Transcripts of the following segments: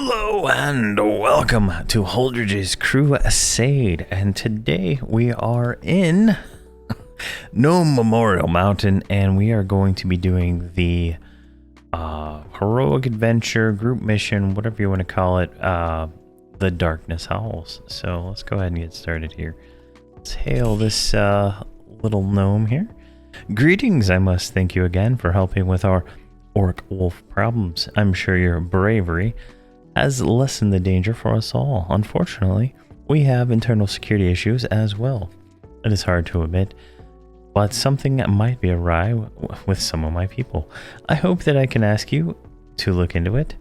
Hello and welcome to Holdredge's Crusade, and today we are in Gnome Memorial Mountain, and we are going to be doing the heroic adventure, group mission, whatever you want to call it, the Darkness Howls. So let's go ahead and get started here. Let's hail this little gnome here. Greetings, I must thank you again for helping with our orc wolf problems. I'm sure your bravery has lessened the danger for us all. Unfortunately, we have internal security issues as well. It is hard to admit, but something might be awry with some of my people. I hope that I can ask you to look into it.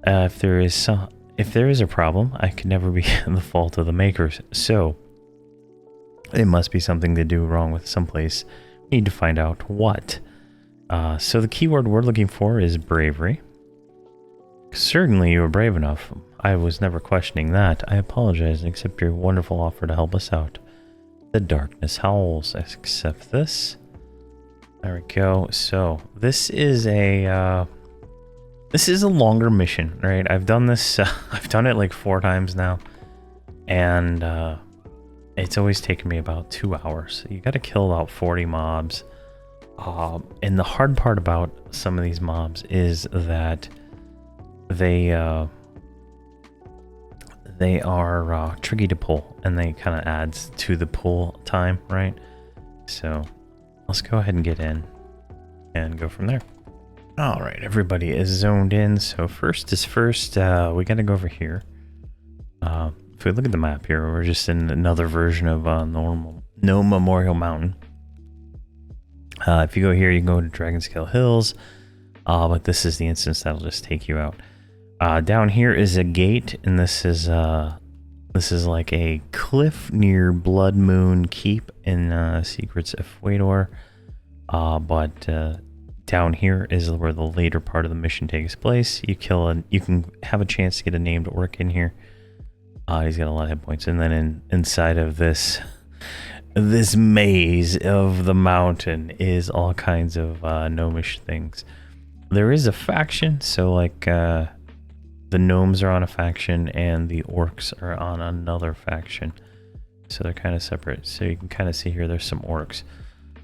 If there is a problem, I could never be the fault of the makers. So it must be something to do wrong with someplace. We need to find out what. So the keyword we're looking for is bravery. Certainly you were brave enough. I was never questioning that. I apologize and accept your wonderful offer to help us out. The Darkness Howls. I accept this. There we go. So this is a longer mission, right? I've done this. I've done it like 4 times now, and it's always taken me about 2 hours. You got to kill about 40 mobs. And the hard part about some of these mobs is that they are tricky to pull, and they kind of adds to the pull time, right? So let's go ahead and get in and go from there. All right, everybody is zoned in. So first is first, we got to go over here. If we look at the map here, we're just in another version of Gnome Memorial Mountain. If you go here, you can go to Dragonscale Hills, but this is the instance that'll just take you out. Down here is a gate, and this is like a cliff near Blood Moon Keep in Secrets of Fwador. But down here is where the later part of the mission takes place. You can have a chance to get a named orc in here. He's got a lot of hit points, and then inside of this maze of the mountain is all kinds of gnomish things. There is a faction, so like the gnomes are on a faction and the orcs are on another faction, so they're kind of separate. So you can kind of see here there's some orcs.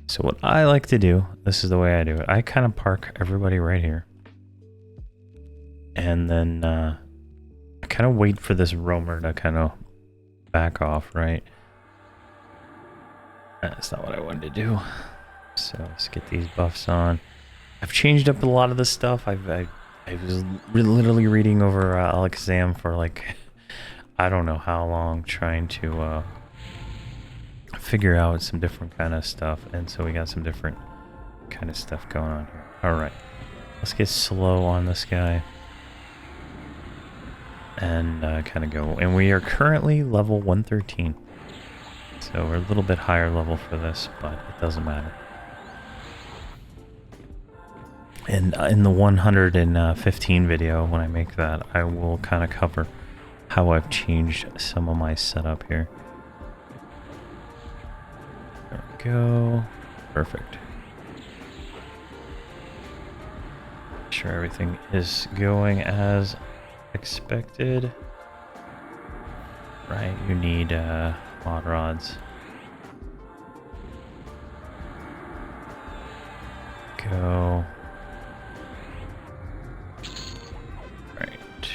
So what I like to do, this is the way I do it, I kind of park everybody right here, and then I kind of wait for this roamer to kind of back off, right? That's not what I wanted to do. So let's get these buffs on. I've changed up a lot of this stuff. I was literally reading over Alakazam for like, I don't know how long, trying to figure out some different kind of stuff. And so we got some different kind of stuff going on here. Alright, let's get slow on this guy. And kind of go. And we are currently level 113. So we're a little bit higher level for this, but it doesn't matter. And in the 115 video, when I make that, I will kind of cover how I've changed some of my setup here. There we go. Perfect. Make sure everything is going as expected. Right, you need mod rods. Go. Right.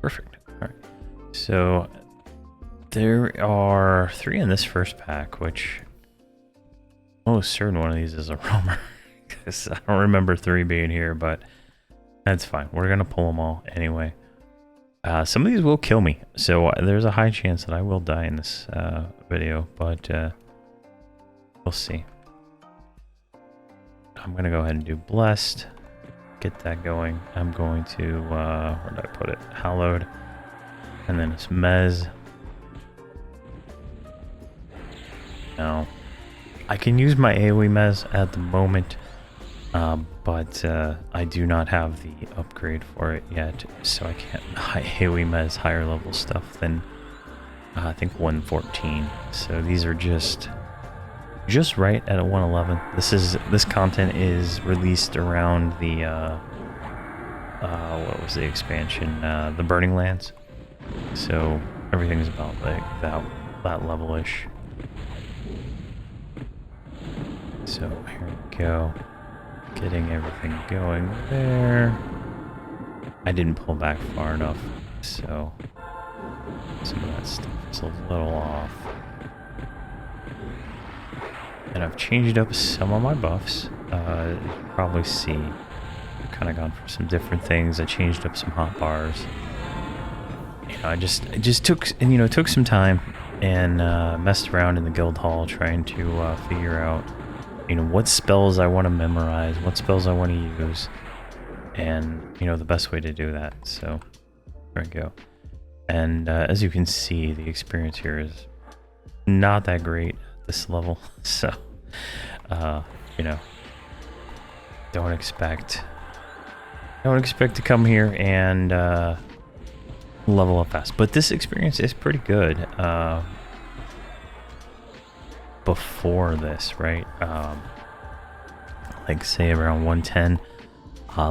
Perfect. Alright. So there are 3 in this first pack, which most certain one of these is a roamer. Because I don't remember 3 being here, but that's fine. We're gonna pull them all anyway. Some of these will kill me, so there's a high chance that I will die in this video, but we'll see. I'm gonna go ahead and do Blessed, get that going. I'm going to, where did I put it? Hallowed, and then it's Mez. Now, I can use my AoE Mez at the moment, but I do not have the upgrade for it yet, so I can't AoE Mez higher level stuff than I think 114. So these are just just right at a 111. This content is released around the what was the expansion? The Burning Lands. So everything's about like that level-ish. So here we go. Getting everything going there. I didn't pull back far enough, so some of that stuff is a little off. And I've changed up some of my buffs. You can probably see I've kind of gone for some different things. I changed up some hot bars. You know, I just took some time and messed around in the guild hall trying to figure out, you know, what spells I want to memorize, what spells I want to use, and, you know, the best way to do that. So there we go. And as you can see, the experience here is not that great at this level. So, you know, don't expect to come here and level up fast. But this experience is pretty good before this, right? Like say around 110.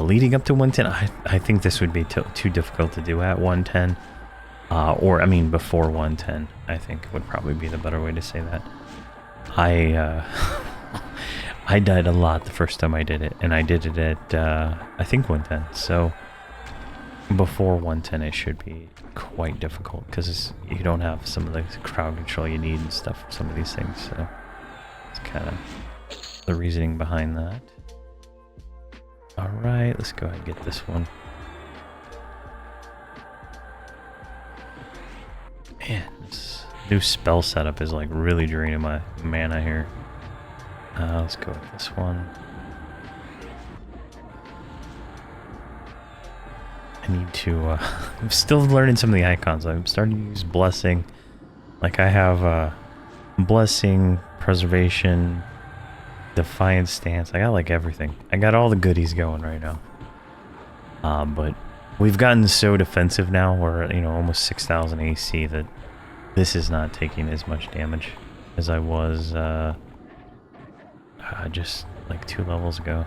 Leading up to 110, I think this would be too difficult to do at 110. Or, I mean, before 110, I think would probably be the better way to say that. I died a lot the first time I did it, and I did it at, I think 110. So, before 110, it should be quite difficult, because you don't have some of the crowd control you need and stuff for some of these things, so it's kind of the reasoning behind that. Alright, let's go ahead and get this one. Man, this new spell setup is like really draining my mana here. Let's go with this one. I need to, I'm still learning some of the icons. I'm starting to use Blessing. Like I have Blessing, Preservation, Defiant Stance. I got like everything. I got all the goodies going right now. But we've gotten so defensive now, we're, you know, almost 6,000 AC, that this is not taking as much damage as I was just like 2 levels ago.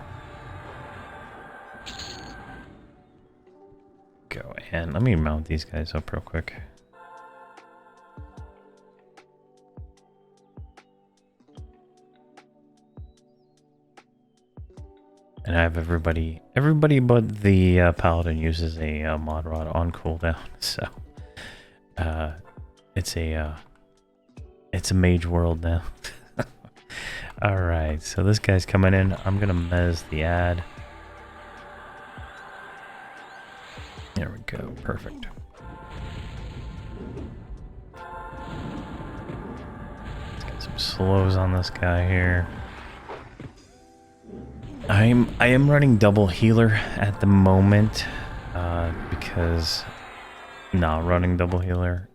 Go and let me mount these guys up real quick. And I have everybody but the paladin uses a mod rod on cooldown, so it's a mage world now. All right, so this guy's coming in. I'm gonna mez the ad. There we go, perfect. Let's get some slows on this guy here. I am running double healer at the moment because not running double healer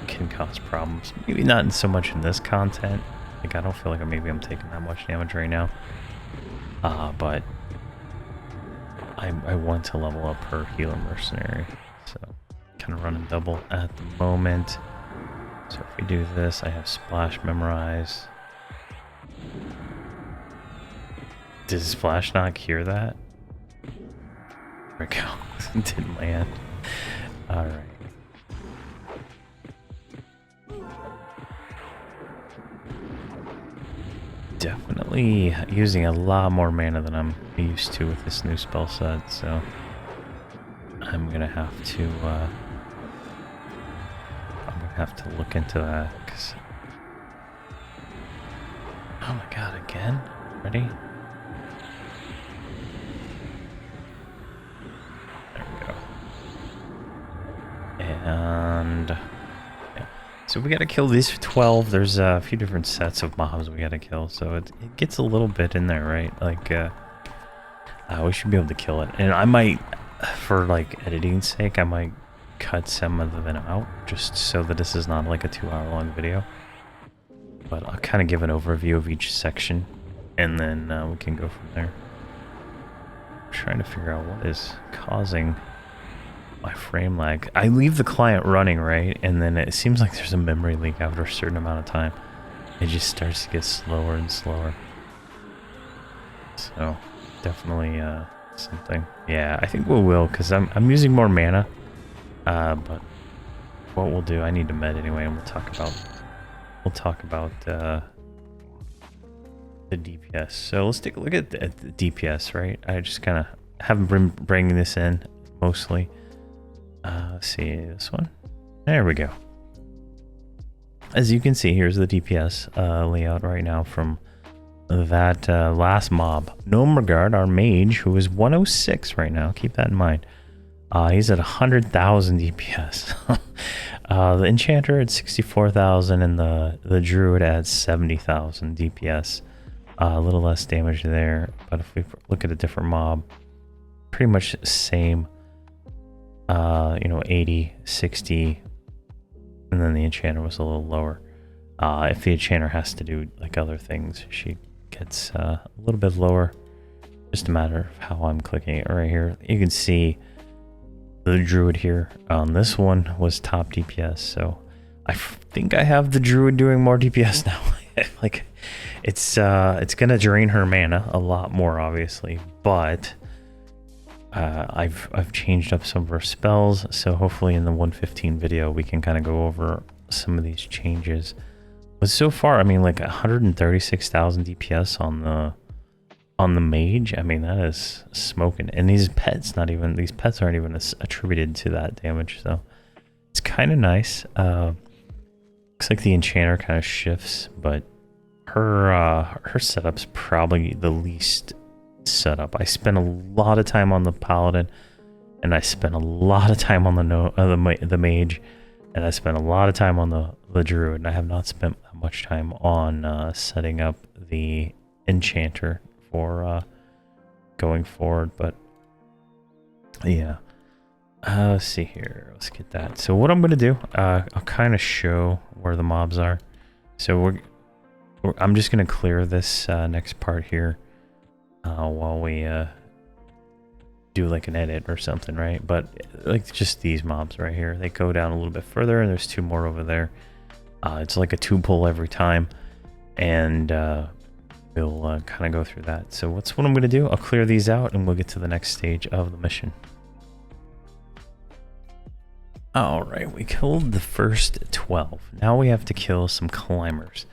can cause problems. Maybe not so much in this content. Like I don't feel like I'm taking that much damage right now. But I want to level up her healer mercenary, so kind of running double at the moment. So if we do this, I have splash memorize. Does Splash not cure that? There we go. Didn't land. Alright. Definitely using a lot more mana than I'm used to with this new spell set, so I'm gonna have to look into that, 'cause oh my god, again? Ready? And yeah. So we gotta kill these 12. There's a few different sets of mobs we gotta kill, so it gets a little bit in there, right? Like we should be able to kill it. And I might, for like editing's sake, I might cut some of them out just so that this is not like a 2-hour long video. But I'll kind of give an overview of each section, and then we can go from there. I'm trying to figure out what is causing my frame lag. I leave the client running, right? And then it seems like there's a memory leak after a certain amount of time. it just starts to get slower and slower. So definitely something. Yeah, I think we will, because I'm using more mana. But what we'll do, I need to med anyway, and we'll talk about the DPS. So let's take a look at the DPS, right? I just kind of haven't been bringing this in mostly. Let's see this one. There we go. As you can see, here's the DPS layout right now from that last mob. Gnome Regard, our mage, who is 106 right now. Keep that in mind. He's at 100,000 DPS. The Enchanter at 64,000 and the Druid at 70,000 DPS. A little less damage there, but if we look at a different mob, pretty much same. 80, 60, and then the Enchanter was a little lower. If the Enchanter has to do like other things, she gets a little bit lower. Just a matter of how I'm clicking it right here. You can see the Druid here on this one was top DPS, so I think I have the Druid doing more DPS now. Like it's gonna drain her mana a lot more, obviously, but I've changed up some of her spells, so hopefully in the 115 video we can kind of go over some of these changes. But so far, I mean, like 136,000 DPS on the mage. I mean, that is smoking. And these pets aren't even attributed to that damage, so it's kind of nice. Looks like the Enchanter kind of shifts, but her setup's probably the least setup. I spent a lot of time on the Paladin, and I spent a lot of time on the mage, and I spent a lot of time on the Druid, and I have not spent that much time on setting up the Enchanter for going forward. But yeah, let's see here. Let's get that. So what I'm gonna do, I'll kind of show where the mobs are. So I'm just gonna clear this next part here while we do like an edit or something, right? But like just these mobs right here, they go down a little bit further, and there's two more over there. It's like a 2-pull every time, and we'll kind of go through that. So what I'm going to do, I'll clear these out, and we'll get to the next stage of the mission. Alright, we killed the first 12. Now we have to kill some climbers.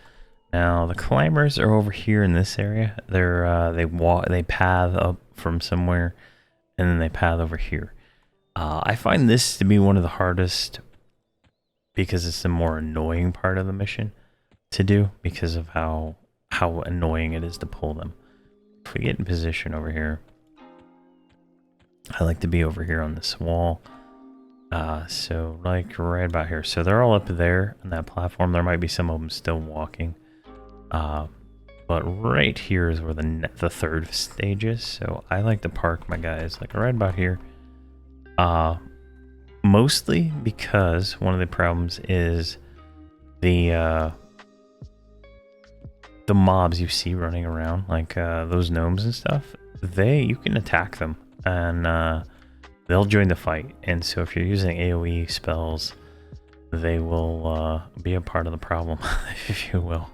Now the climbers are over here in this area. They path up from somewhere, and then they path over here. I find this to be one of the hardest because it's the more annoying part of the mission to do because of how annoying it is to pull them. If we get in position over here, I like to be over here on this wall. So like right about here. So they're all up there on that platform. There might be some of them still walking. But right here is where the third stage is. So I like to park my guys like right about here. Mostly because one of the problems is the mobs you see running around, like those gnomes and stuff. You can attack them and they'll join the fight. And so if you're using AoE spells, they will be a part of the problem, if you will.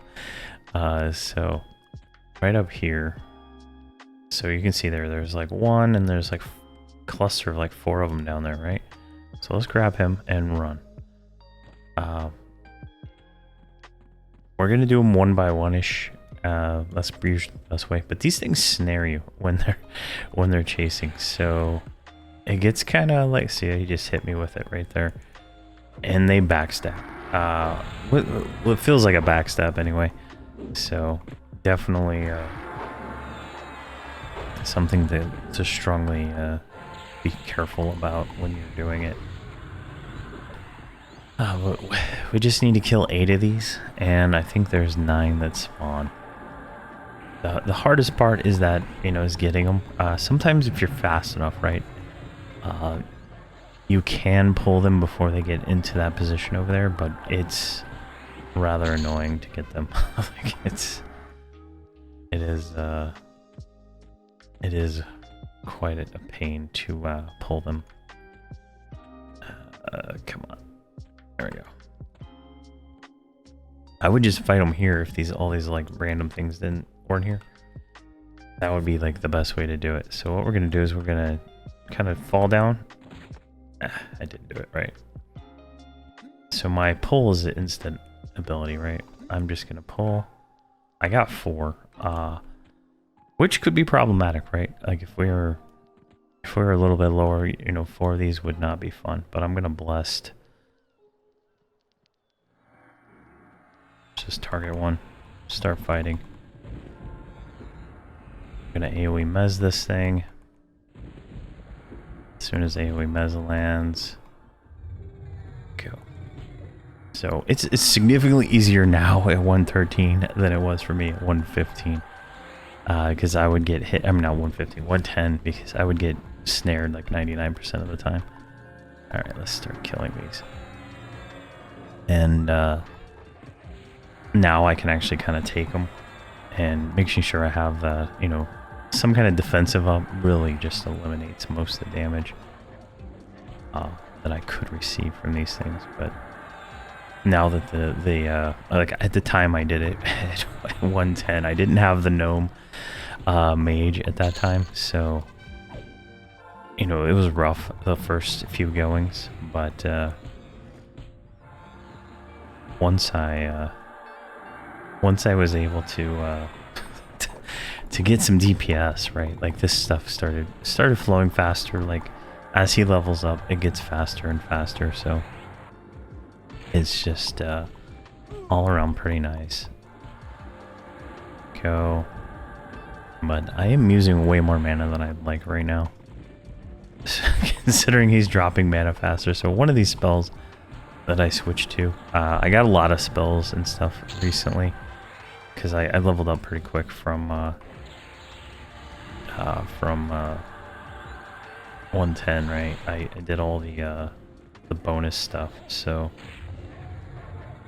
So right up here, so you can see there's like one, and there's like a cluster of like 4 of them down there, right? So let's grab him and run. We're gonna do them one by one-ish. That's usually the best way. But these things snare you when they're chasing, so it gets kind of like, see, he just hit me with it right there, and they backstab. What feels like a backstab anyway. So definitely something to strongly be careful about when you're doing it. We just need to kill 8 of these, and I think there's 9 that spawn. The hardest part is that, is getting them. Sometimes if you're fast enough, right, you can pull them before they get into that position over there, but it's rather annoying to get them. Like it is quite a pain to pull them. Come on, there we go. I would just fight them here if all these like random things weren't here. That would be like the best way to do it. So what we're gonna do is we're gonna kind of fall down. I didn't do it right. So my pull is an instant ability, right? I'm just gonna pull. I got 4, which could be problematic, right? Like if we were a little bit lower, you know, 4 of these would not be fun. But I'm gonna blessed. Just target 1, start fighting. I'm gonna AoE mez this thing. As soon as AoE mez lands, go. So it's significantly easier now at 113 than it was for me at 115. Because I would get hit, I'm not 115, 110, because I would get snared like 99% of the time. Alright, let's start killing these. And now I can actually kind of take them, and making sure I have the, you know, some kind of defensive up really just eliminates most of the damage that I could receive from these things. But now that the like at the time I did it at 110, I didn't have the gnome mage at that time, so you know it was rough the first few goings, but once I was able to to get some DPS, right? Like this stuff started flowing faster. Like as he levels up, it gets faster and faster. So it's just all around pretty nice. Go. But I am using way more mana than I'd like right now, considering he's dropping mana faster. So one of these spells that I switched to, I got a lot of spells and stuff recently because I leveled up pretty quick from 110, right? I did all the bonus stuff, so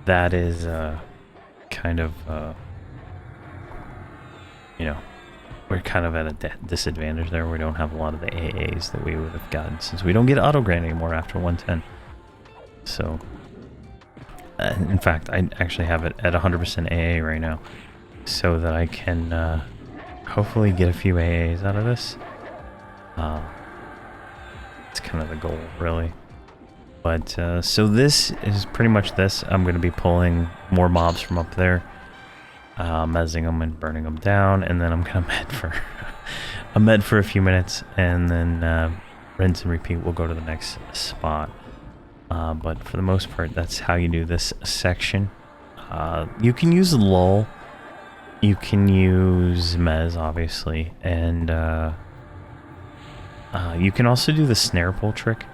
that is kind of you know, we're kind of at a disadvantage there. We don't have a lot of the AAs that we would have gotten since we don't get auto grant anymore after 110. So in fact, I actually have it at 100% AA right now, so that I can hopefully get a few AAs out of this. It's kind of the goal, really. But so this is pretty much this. I'm going to be pulling more mobs from up there, mezzing them and burning them down, and then I'm going to med for a few minutes, and then rinse and repeat. We'll go to the next spot. But for the most part, that's how you do this section. You can use lull, you can use mez, obviously, and you can also do the snare pull trick,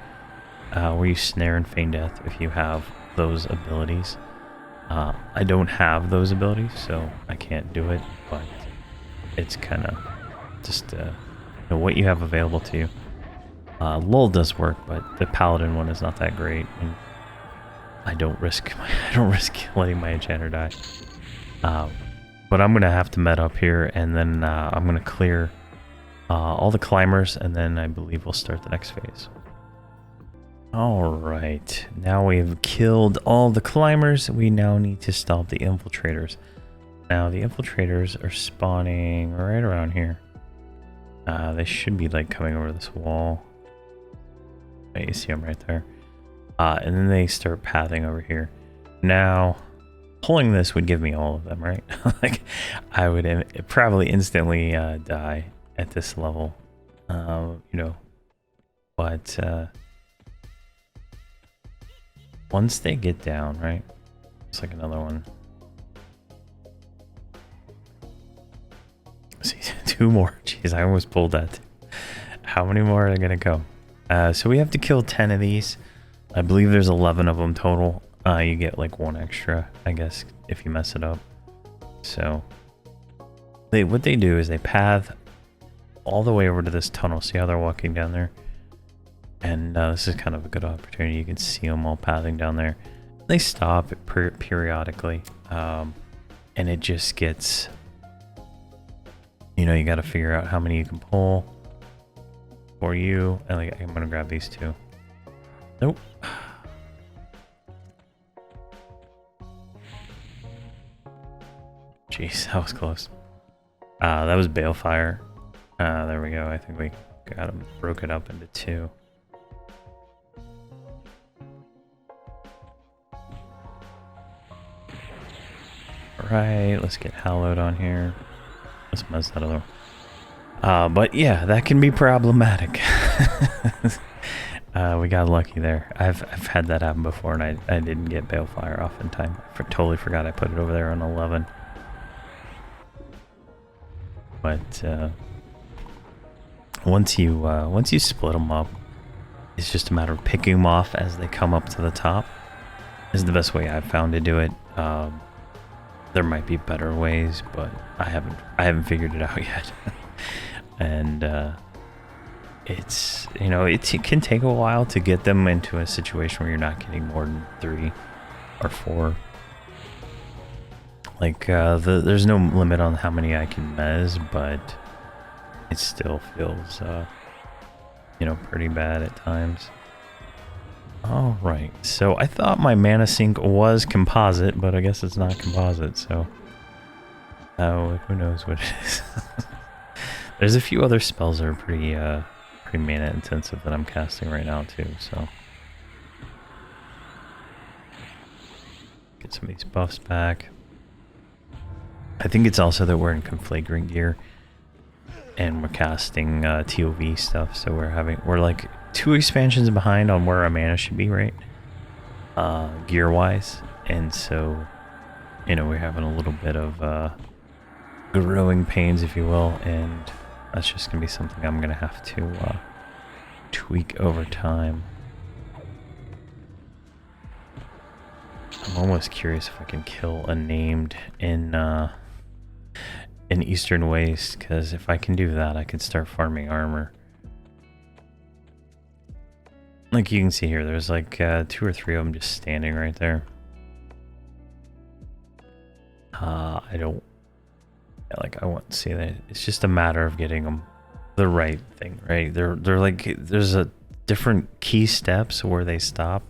where you snare and feign death if you have those abilities. I don't have those abilities, so I can't do it, but it's kind of just you know, what you have available to you. Lull does work, but the paladin one is not that great, and I don't risk letting my enchanter die. But I'm gonna have to med up here, and then I'm gonna clear all the climbers, and then I believe we'll start the next phase. Alright, now we've killed all the climbers. We now need to stop the infiltrators. Now the infiltrators are spawning right around here. They should be like coming over this wall. You see them right there. And then they start pathing over here. Now, pulling this would give me all of them, right? Like, I would probably instantly die at this level, you know. But once they get down, right? It's like another one. See, 2 more. Jeez, I almost pulled that. How many more are gonna go? So we have to kill 10 of these. I believe there's 11 of them total. You get like 1 extra, I guess, if you mess it up. So what they do is they path all the way over to this tunnel. See how they're walking down there? And this is kind of a good opportunity. You can see them all pathing down there. They stop periodically, and it just gets, you know, you got to figure out how many you can pull for you. And like, I'm gonna grab these 2. Nope. Jeez, that was close. That was Balefire. There we go. I think we got him, broke it up into 2. Right, let's get Hallowed on here. Let's mess that other one. But yeah, that can be problematic. We got lucky there. I've had that happen before, and I didn't get Balefire off in time. I totally forgot I put it over there on 11. But once you split them up, it's just a matter of picking them off as they come up to the top. This is the best way I've found to do it. There might be better ways, but I haven't figured it out yet. And it's, you know, it can take a while to get them into a situation where you're not getting more than 3 or 4. Like there's no limit on how many I can mez, but it still feels you know, pretty bad at times. All right, so I thought my mana sink was composite, but I guess it's not composite, so who knows what it is. There's a few other spells that are pretty mana intensive that I'm casting right now too, so get some of these buffs back. I think it's also that we're in conflagrant gear and we're casting TOV stuff, so we're like 2 expansions behind on where our mana should be, right? Gear wise, and so, you know, we're having a little bit of growing pains, if you will, and that's just gonna be something I'm gonna have to tweak over time. I'm almost curious if I can kill a named in Eastern Waste, because if I can do that, I can start farming armor. Like you can see here, there's like 2 or 3 of them just standing right there. I won't see that. It's just a matter of getting them the right thing, right? They're like, there's a different key steps where they stop.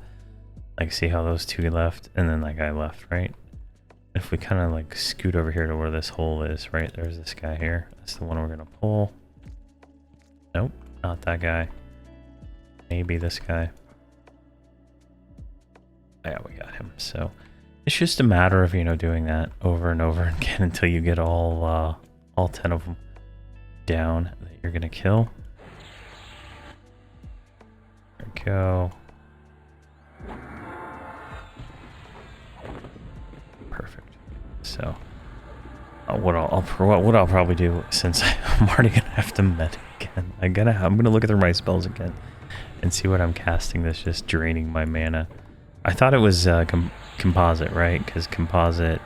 Like, see how those 2 left and then that guy left, right? If we kind of like scoot over here to where this hole is, right? There's this guy here. That's the one we're gonna pull. Nope, not that guy. Maybe this guy. Yeah, we got him. So it's just a matter of, you know, doing that over and over again until you get all 10 of them down that you're gonna kill. There we go. Perfect. So what I'll probably do, since I'm already gonna have to med again, I'm gonna look through my spells again and see what I'm casting that's just draining my mana. I thought it was composite, right? Because composite,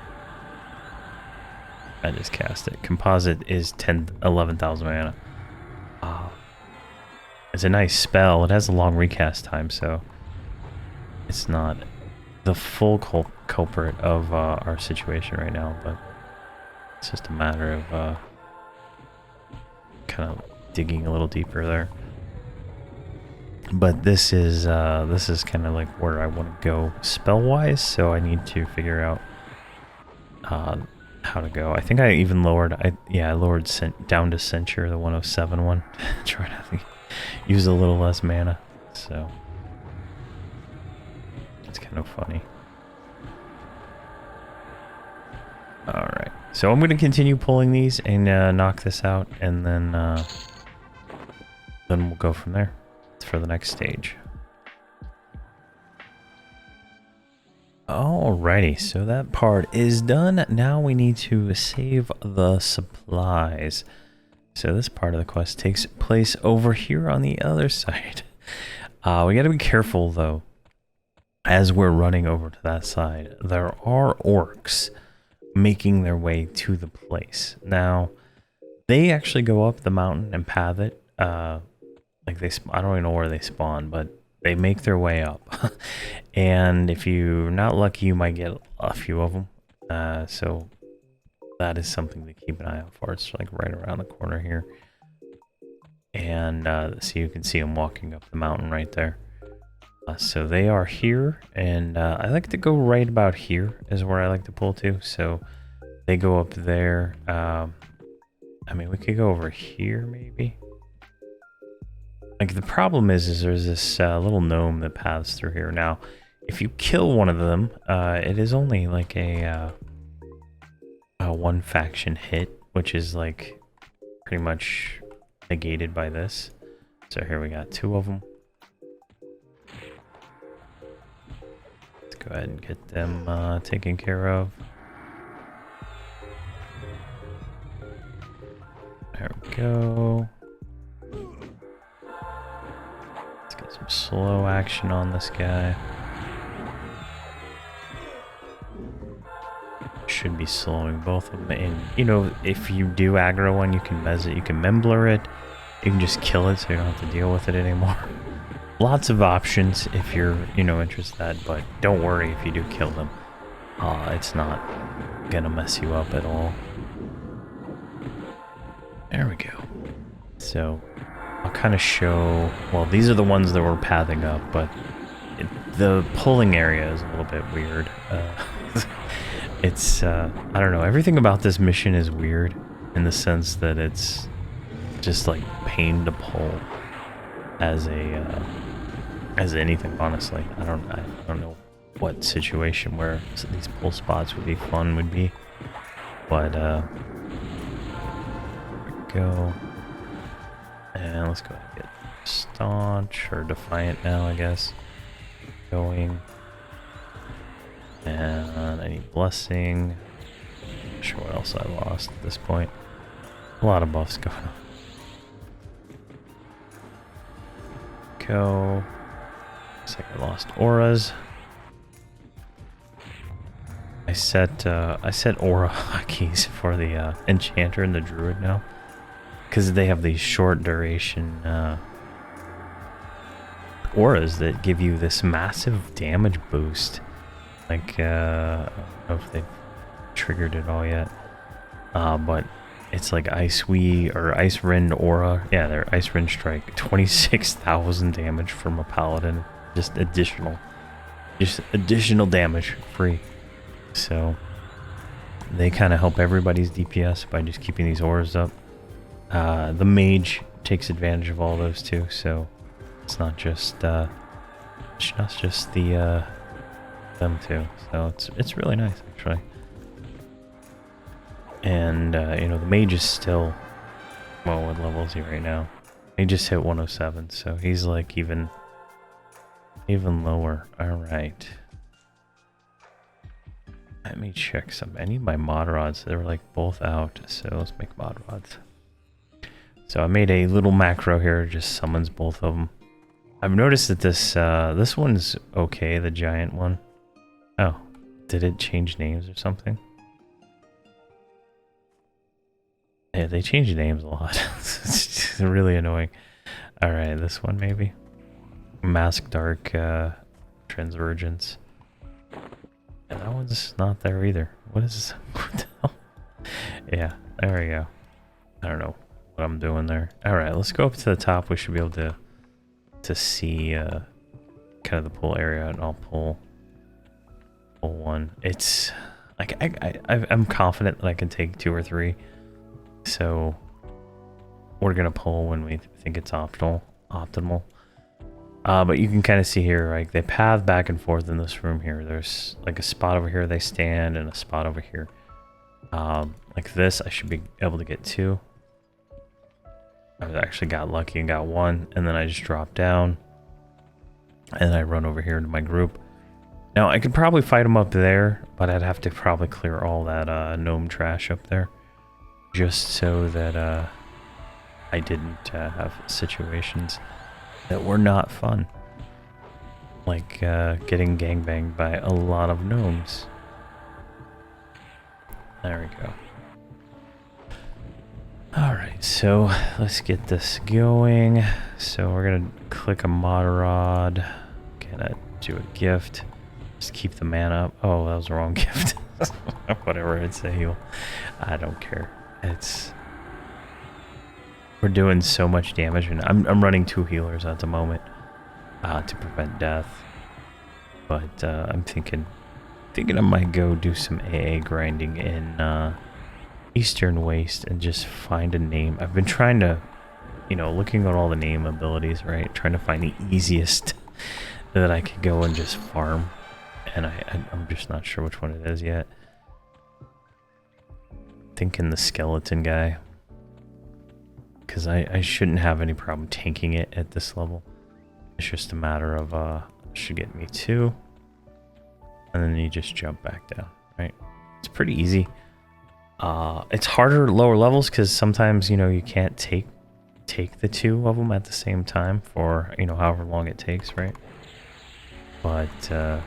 I just cast it. Composite is 11,000 mana. It's a nice spell. It has a long recast time, so it's not the full culprit of our situation right now, but it's just a matter of kind of digging a little deeper there. But this is kind of like where I want to go spell wise, so I need to figure out how to go. I think I even lowered, I lowered down to Censure, the 107 one, trying to use a little less mana, so it's kind of funny. Alright, so I'm going to continue pulling these and knock this out, and then we'll go from there for the next stage. Alrighty, so that part is done. Now we need to save the supplies. So this part of the quest takes place over here on the other side. We got to be careful though. As we're running over to that side, there are orcs making their way to the place. Now, they actually go up the mountain and path it. Like I don't even know where they spawn, but they make their way up. And if you're not lucky, you might get a few of them. So that is something to keep an eye out for. It's like right around the corner here. And so you can see them walking up the mountain right there. So they are here, and I like to go right about here is where I like to pull to. So They go up there. I mean, we could go over here, maybe. Like, the problem is there's this little gnome that paths through here. Now, if you kill one of them, it is only like a one faction hit, which is like pretty much negated by this. So here we got 2 of them. Let's go ahead and get them taken care of. There we go. Let's get some slow action on this guy. Should be slowing both of them. And, you know, if you do aggro one, you can mez it, you can membler it. You can just kill it so you don't have to deal with it anymore. Lots of options if you're, you know, interested, but don't worry if you do kill them. It's not gonna mess you up at all. There we go. So, I'll kind of show... Well, these are the ones that we're pathing up, but the pulling area is a little bit weird. It's, I don't know, everything about this mission is weird in the sense that it's just like pain to pull as anything, honestly. I don't know what situation where these pull spots would be fun would be, but there we go. And let's go ahead and get staunch or defiant now, I guess. Going. And I need blessing. Not sure what else I lost at this point. A lot of buffs going on. Go. Looks like I lost auras. I set aura hotkeys for the enchanter and the druid now, because they have these short duration auras that give you this massive damage boost. Like, I don't know if they've triggered it all yet. But it's like Ice Rend Aura. Yeah, they're Ice Rend Strike. 26,000 damage from a paladin. Just additional damage free. So, they kind of help everybody's DPS by just keeping these auras up. The mage takes advantage of all those too, so it's not just them too, so it's really nice actually. And you know, the mage is still, well, what level is he right now? He just hit 107, so he's like even lower. All right, let me check some. I need my mod rods. They were like both out, so let's make mod rods. So I made a little macro here, just summons both of them. I've noticed that this one's okay, the giant one. Oh, did it change names or something? Yeah, they change names a lot. It's really annoying. Alright, this one maybe. Mask Dark Transvergence. Yeah, that one's not there either. What is this? What the hell? Yeah, there we go. I don't know what I'm doing there. Alright, let's go up to the top. We should be able to see kind of the pull area, and I'll pull one. It's like I'm confident that I can take 2 or 3, so we're gonna pull when we think it's optimal. But you can kind of see here, like they path back and forth in this room here. There's like a spot over here they stand, and a spot over here. Like this, I should be able to get 2. I actually got lucky and got 1, and then I just drop down, and I run over here to my group. Now, I could probably fight them up there, but I'd have to probably clear all that gnome trash up there, just so that I didn't have situations that were not fun, like getting gangbanged by a lot of gnomes. There we go. Alright, so let's get this going. So we're gonna click a mod rod. Gonna do a gift. Just keep the mana up. Oh, that was the wrong gift. Whatever, it's a heal. I don't care. We're doing so much damage, and I'm running 2 healers at the moment to prevent death. But I'm thinking thinking I might go do some AA grinding in Eastern Waste and just find a name. I've been trying to, you know, looking at all the name abilities, right? Trying to find the easiest that I could go and just farm. And I'm just not sure which one it is yet. Thinking the skeleton guy. Because I shouldn't have any problem tanking it at this level. It's just a matter of, should get me 2. And then you just jump back down, right? It's pretty easy. It's harder at lower levels because sometimes, you know, you can't take the 2 of them at the same time for, you know, however long it takes, right? But yeah,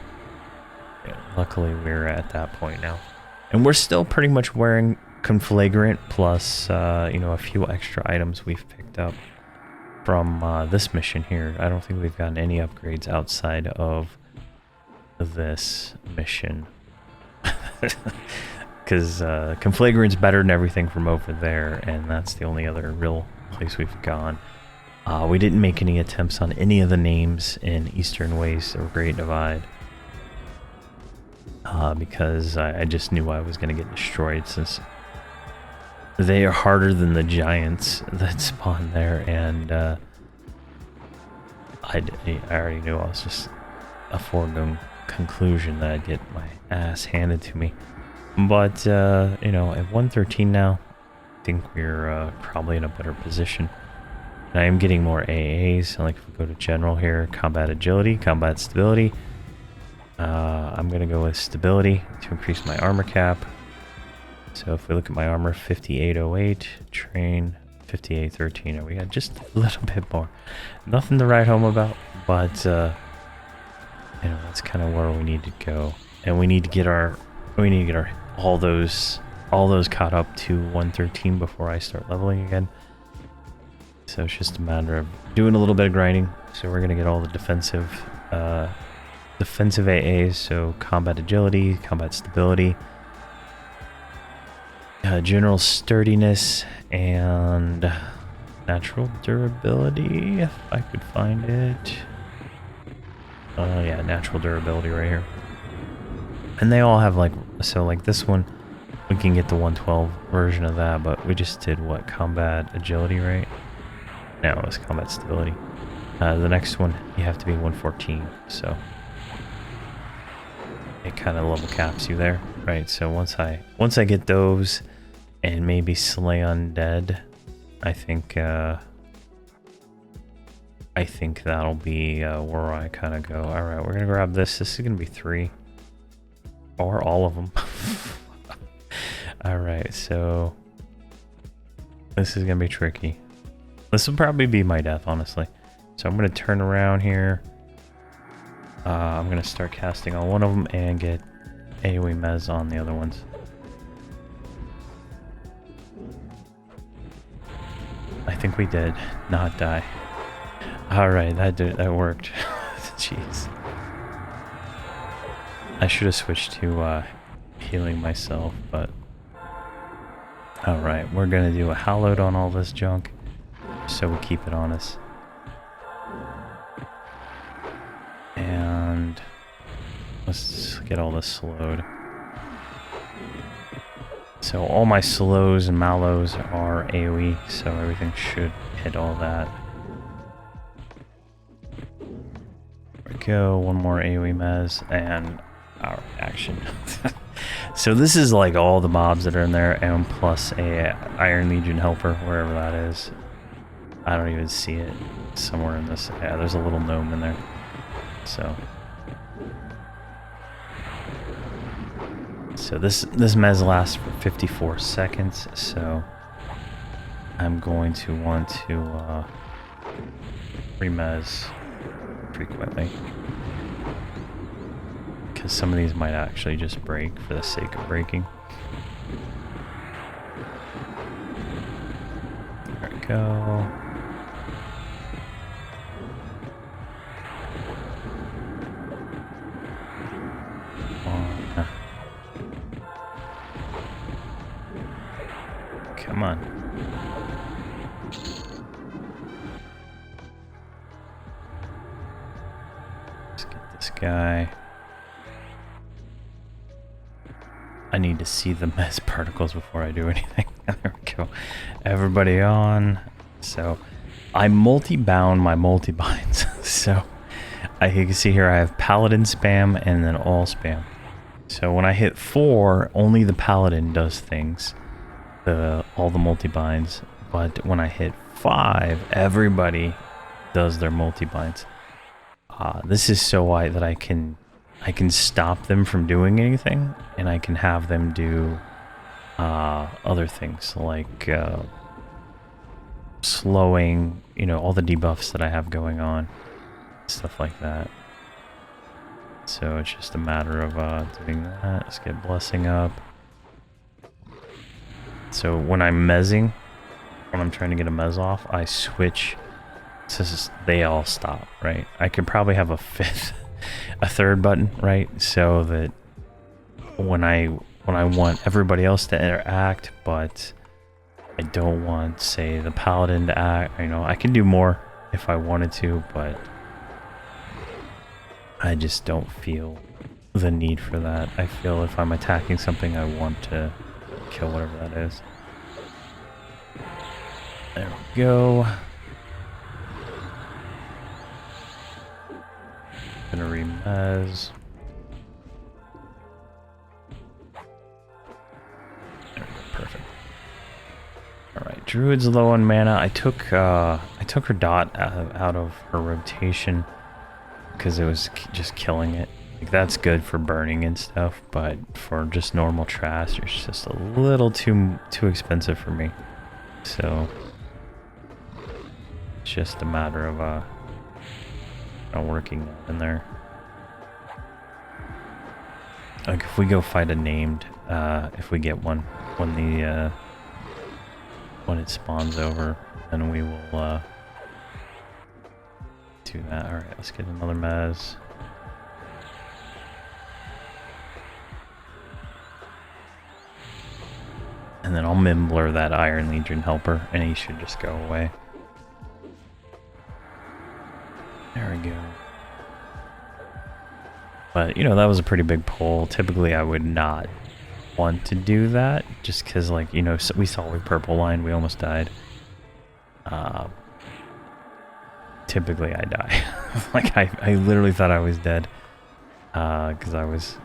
luckily we're at that point now. And we're still pretty much wearing Conflagrant plus, you know, a few extra items we've picked up from this mission here. I don't think we've gotten any upgrades outside of this mission. Because Conflagrant's better than everything from over there, and that's the only other real place we've gone. We didn't make any attempts on any of the names in Eastern Waste or Great Divide. Because I just knew I was going to get destroyed, since they are harder than the giants that spawn there, and I already knew I was just a foregone conclusion that I'd get my ass handed to me. But, you know, at 113 now, I think we're probably in a better position. And I am getting more AAs. Like if we go to general here, combat agility, combat stability. I'm going to go with stability to increase my armor cap. So if we look at my armor, 5808, train 5813. We got just a little bit more. Nothing to write home about, but, you know, that's kind of where we need to go. And we need to get our all those caught up to 113 before I start leveling again. So it's just a matter of doing a little bit of grinding. So we're gonna get all the defensive AAs. So combat agility, combat stability, general sturdiness, and natural durability. If I could find it. Yeah, natural durability right here. And they all have like, so like this one, we can get the 112 version of that, but we just did what, combat agility, right? No, it was combat stability. The next one, you have to be 114, so it kind of level caps you there, right? So once I get those and maybe slay undead, I think that'll be where I kind of go. All right, we're gonna grab this. This is gonna be 3. Or all of them. Alright, so this is gonna be tricky. This will probably be my death, honestly. So I'm gonna turn around here. I'm gonna start casting on one of them and get AoE Mez on the other ones. I think we did not die. Alright, that worked. Jeez. I should have switched to healing myself, but alright, we're gonna do a howled on all this junk so we keep it on us. And let's get all this slowed. So all my slows and mallows are AoE, so everything should hit all that. There we go, one more AoE mez, and our action. So this is like all the mobs that are in there, and plus a Iron Legion helper, wherever that is. I don't even see it. Somewhere in this. Yeah, there's a little gnome in there. So this mez lasts for 54 seconds, so I'm going to want to remez frequently. Because some of these might actually just break for the sake of breaking. There we go. Come on. Let's get this guy. I need to see the mess particles before I do anything. There we go. Everybody on. So I multi-bound my multi-binds. So you can see here I have paladin spam and then all spam. So when I hit 4, only the paladin does things. All the multi-binds. But when I hit 5, everybody does their multi-binds. This is so that I can stop them from doing anything, and I can have them do other things like slowing, you know, all the debuffs that I have going on, stuff like that. So it's just a matter of doing that. Let's get blessing up. So when I'm mezzing, when I'm trying to get a mez off, I switch so they all stop, right? I could probably have a third button, right? So that when I want everybody else to interact, but I don't want, say, the paladin to act, you know, I can do more if I wanted to, but I just don't feel the need for that. I feel if I'm attacking something, I want to kill whatever that is. There we go. Gonna remez. There we go, perfect. Alright, Druid's low on mana. I took her dot out of her rotation because it was just killing it. Like, that's good for burning and stuff, but for just normal trash, it's just a little too expensive for me. So it's just a matter of working in there. Like if we go fight a named, if we get one when it spawns over, then we will do that. All right, let's get another mez. And then I'll Mimbler that Iron Legion helper, and he should just go away. There we go. But, you know, that was a pretty big pull. Typically, I would not want to do that, just because, like, you know, we saw with purple line, we almost died. Typically, I die. Like, I literally thought I was dead, because I was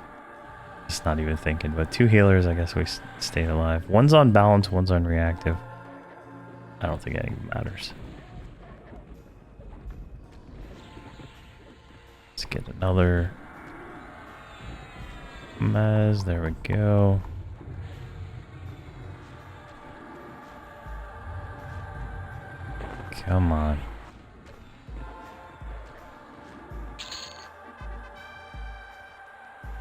just not even thinking. But 2 healers, I guess we stayed alive. One's on balance, one's on reactive. I don't think anything matters. Let's get another mez. There we go. Come on.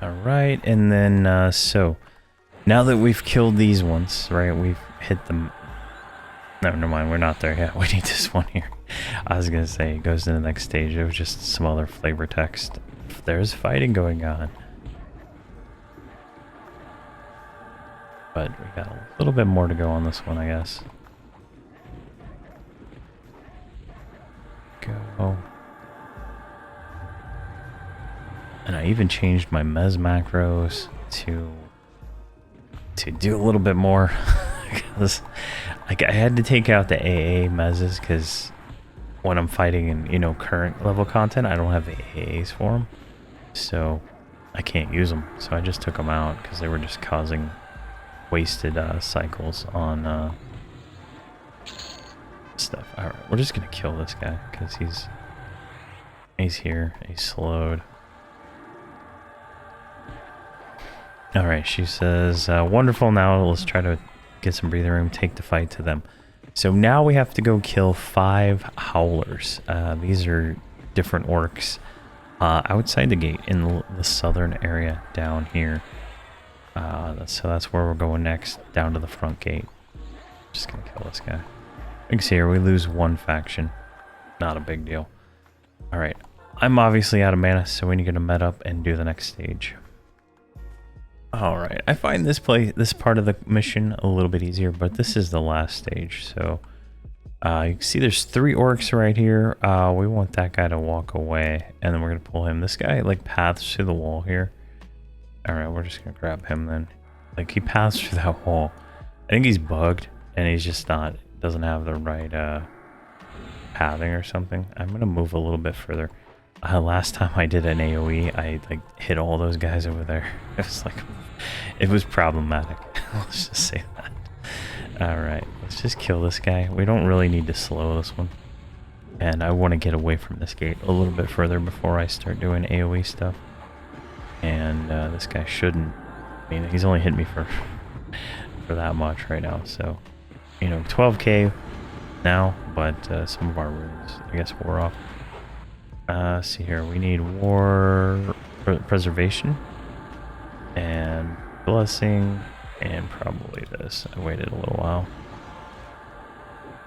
All right, and then so now that we've killed these ones, right? We've hit them. No, never mind. We're not there yet. We need this one here. I was gonna say it goes to the next stage. It was just some other flavor text. There's fighting going on, but we got a little bit more to go on this one, I guess. Go. And I even changed my mez macros to do a little bit more, because like I had to take out the AA mezzes because when I'm fighting in, you know, current level content, I don't have the AAs for them, so I can't use them. So I just took them out because they were just causing wasted cycles on stuff. All right, we're just gonna kill this guy because he's here. He's slowed. All right, she says, wonderful. Now let's try to get some breathing room, take the fight to them. So now we have to go kill 5 howlers. These are different orcs outside the gate in the southern area down here. So that's where we're going next, down to the front gate. Just gonna kill this guy. You can see here we lose 1 faction. Not a big deal. All right, I'm obviously out of mana, so we need to met up and do the next stage. All right, I find this part of the mission a little bit easier, but this is the last stage. So you can see there's 3 orcs right here. We want that guy to walk away, and then we're gonna pull him. This guy like paths through the wall here. All right, we're just gonna grab him then. Like, he passed through that wall. I think he's bugged, and he's just doesn't have the right pathing or something. I'm gonna move a little bit further. Last time I did an AoE, I like hit all those guys over there. It was like, it was problematic. Let's just say that. All right, let's just kill this guy. We don't really need to slow this one. And I want to get away from this gate a little bit further before I start doing AoE stuff. And this guy shouldn't. I mean, he's only hit me for that much right now. So, you know, 12k now, but some of our runes, I guess, wore off. See here, we need war preservation and blessing and probably this. I waited a little while.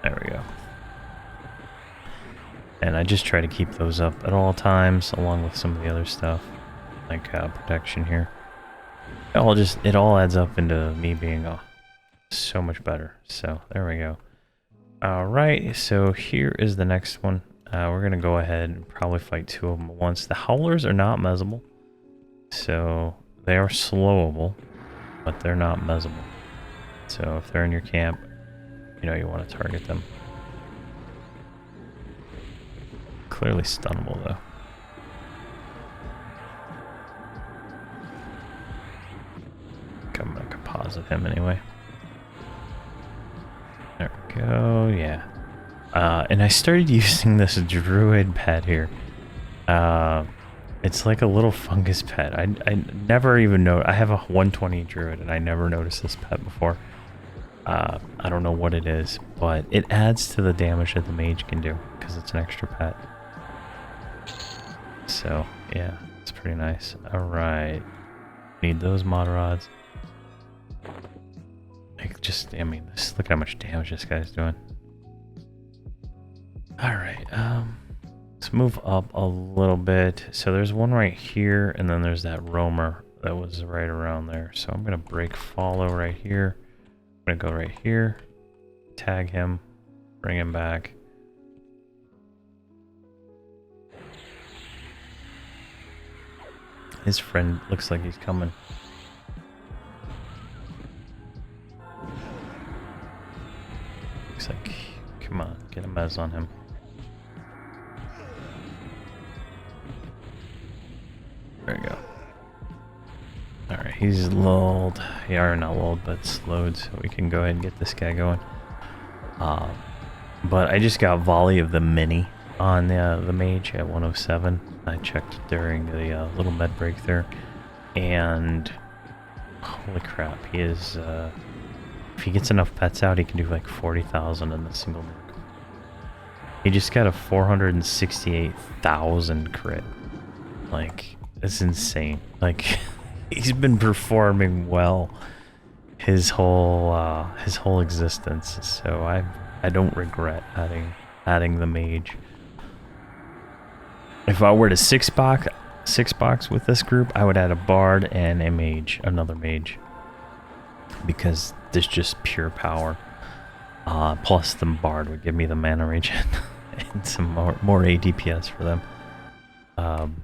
There we go. And I just try to keep those up at all times, along with some of the other stuff, like protection here. It all adds up into me being so much better. So there we go. All right, so here is the next one. We're gonna go ahead and probably fight two of them at once. The howlers are not mezzable, so they are slowable, but they're not mezzable. So if they're in your camp, you know you want to target them. Clearly stunnable though. I'm gonna composite him anyway. There we go, yeah. And I started using this druid pet here. It's like a little fungus pet. I never even know. I have a 120 druid and I never noticed this pet before. I don't know what it is, but it adds to the damage that the mage can do because it's an extra pet. So yeah, it's pretty nice. All right, need those mod rods. I mean, look at how much damage this guy's doing. All right, let's move up a little bit. So there's one right here, and then there's that roamer that was right around there. So I'm gonna break follow right here. I'm gonna go right here, tag him, bring him back. His friend looks like he's coming. Looks like, come on, get a mez on him. There we go. Alright, he's lulled. Yeah, or not lulled, but slowed, so we can go ahead and get this guy going. But I just got volley of the mini on the mage at 107. I checked during the little med break there, and holy crap, he is, if he gets enough pets out, he can do like 40,000 in a single nuke. He just got a 468,000 crit. Like, it's insane. Like, he's been performing well his whole existence, so I don't regret adding the mage. If I were to six box with this group, I would add a bard and a mage, another mage, because there's just pure power. Plus the bard would give me the mana regen and some more ADPS for them.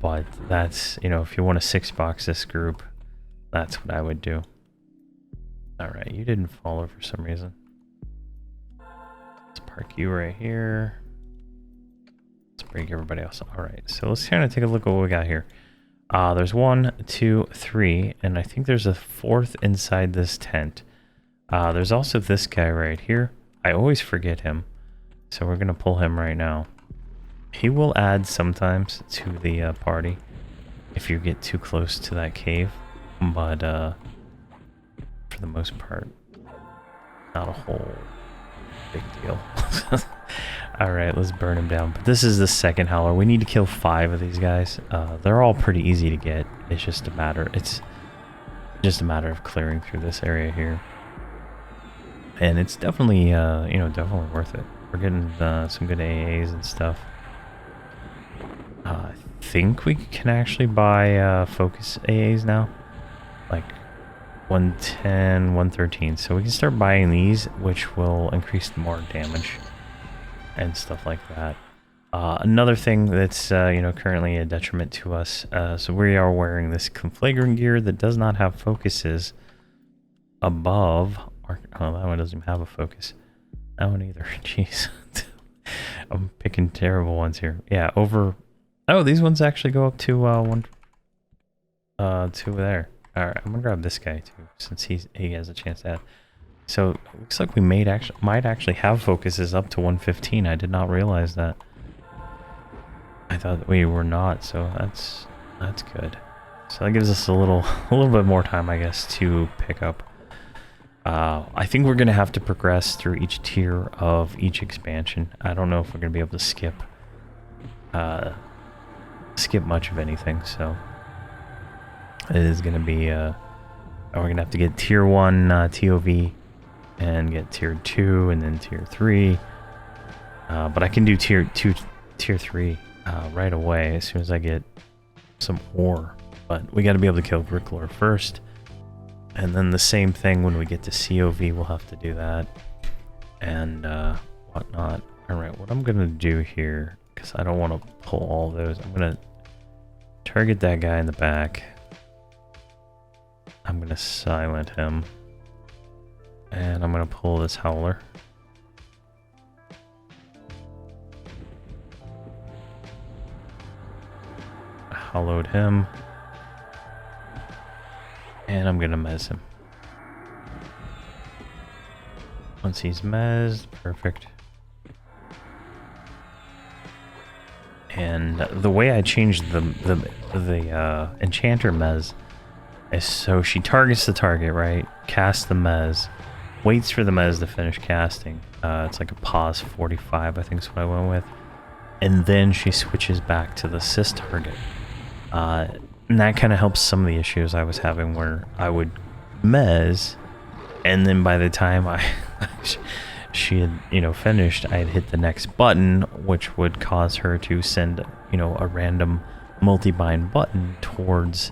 But that's, you know, if you want to six box this group, that's what I would do. All right, you didn't follow for some reason. Let's park you right here. Let's break everybody else. All right, so let's kind of take a look at what we got here. There's 1, 2, 3, and I think there's a 4th inside this tent. There's also this guy right here. I always forget him, so we're gonna pull him right now. He will add sometimes to the party if you get too close to that cave, but for the most part, not a whole big deal. Alright, let's burn him down. But this is the second howler. We need to kill 5 of these guys. They're all pretty easy to get. It's just a matter of clearing through this area here. And it's definitely, you know, definitely worth it. We're getting some good AAs and stuff. I think we can actually buy focus AAs now. Like 110, 113. So we can start buying these, which will increase more damage and stuff like that. Another thing that's you know, currently a detriment to us. So we are wearing this conflagrant gear that does not have focuses. above. Oh, that one doesn't even have a focus. That one either. Jeez. I'm picking terrible ones here. Yeah, over. Oh, these ones actually go up to to there. All right, I'm gonna grab this guy too, since he has a chance to add. So it looks like we might actually have focuses up to 115. I did not realize that. I thought that we were not, so that's good. So that gives us a little bit more time, I guess, to pick up. I think we're gonna have to progress through each tier of each expansion. I don't know if we're gonna be able to skip much of anything. So it is gonna be we're gonna have to get tier 1 TOV and get tier 2 and then tier 3. But I can do tier 3 right away as soon as I get some ore. But we got to be able to kill Bricklore first, and then the same thing when we get to COV, we'll have to do that and whatnot. All right, what I'm gonna do here, because I don't want to pull all those, I'm gonna target that guy in the back. I'm gonna silent him, and I'm gonna pull this howler. Hollowed him. And I'm gonna mez him. Once he's mezzed, perfect. And the way I changed the enchanter mez is so she targets the target, right? Casts the mez, waits for the mez to finish casting. It's like a pause 45, I think is what I went with. And then she switches back to the sys target. And that kind of helps some of the issues I was having where I would mez, and then by the time she had, you know, finished, I'd hit the next button, which would cause her to send, you know, a random multi-bind button towards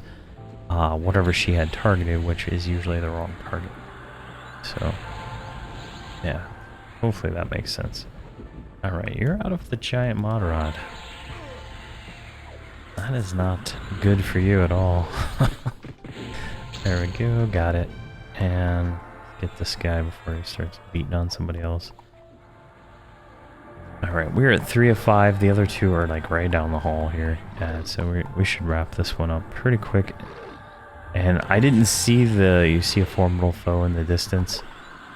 whatever she had targeted, which is usually the wrong target. So, yeah, hopefully that makes sense. Alright, you're out of the giant mod rod. That is not good for you at all. There we go, got it. And get this guy before he starts beating on somebody else. Alright, we're at 3 of 5. The other two are like right down the hall here. So we should wrap this one up pretty quick. And I didn't see you see a formidable foe in the distance.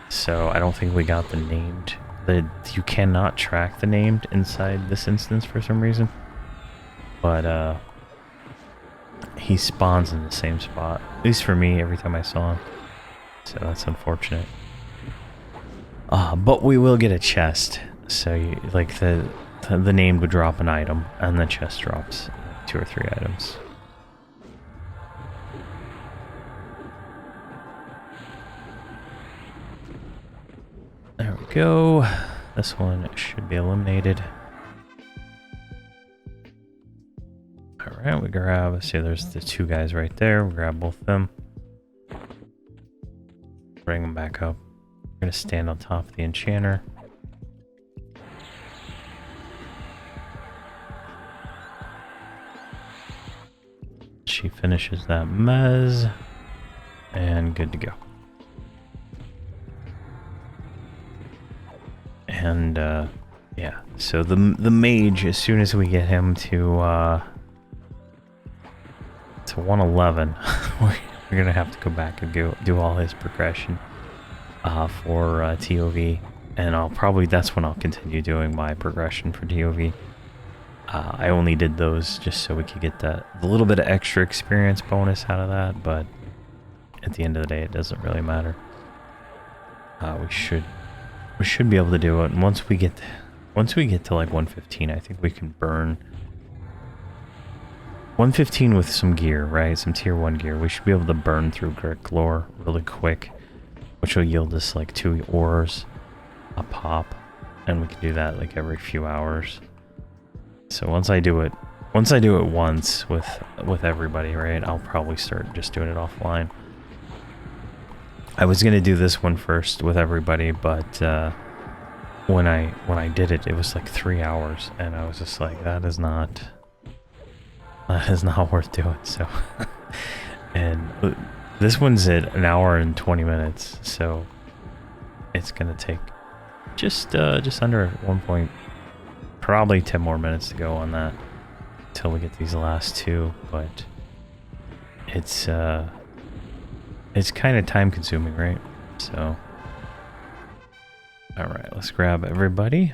So I don't think we got the named. You cannot track the named inside this instance for some reason. But he spawns in the same spot, at least for me, every time I saw him. So that's unfortunate. But we will get a chest. So like the name would drop an item, and the chest drops 2 or 3 items. There we go. This one should be eliminated. Alright, we grab, see there's the 2 guys right there. We'll grab both of them. Bring them back up. We're going to stand on top of the enchanter. She finishes that mez. And good to go. And, yeah. So the mage, as soon as we get him to 111, we're gonna have to go back and do all his progression for TOV, and that's when I'll continue doing my progression for TOV. I only did those just so we could get the little bit of extra experience bonus out of that, but at the end of the day, it doesn't really matter. We should be able to do it, and once we get to like 115, I think we can burn 115 with some gear, right? Some tier 1 gear. We should be able to burn through Bricklore really quick, which will yield us like 2 ores a pop, and we can do that like every few hours. So once I do it once with everybody, right, I'll probably start just doing it offline. I was gonna do this one first with everybody, but when I did it, it was like 3 hours, and I was just like, that is not worth doing. So, and This one's at 1 hour and 20 minutes, so it's gonna take just under 1 point, probably 10 more minutes to go on that until we get these last two. But it's kind of time consuming, right? So, all right, let's grab everybody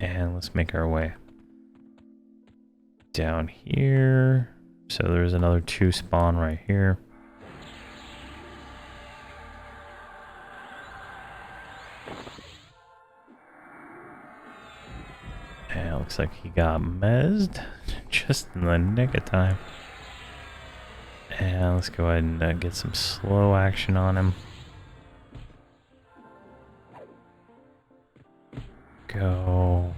and let's make our way down here. So there's another 2 spawn right here. And it looks like he got mezzed just in the nick of time. And let's go ahead and get some slow action on him. Go.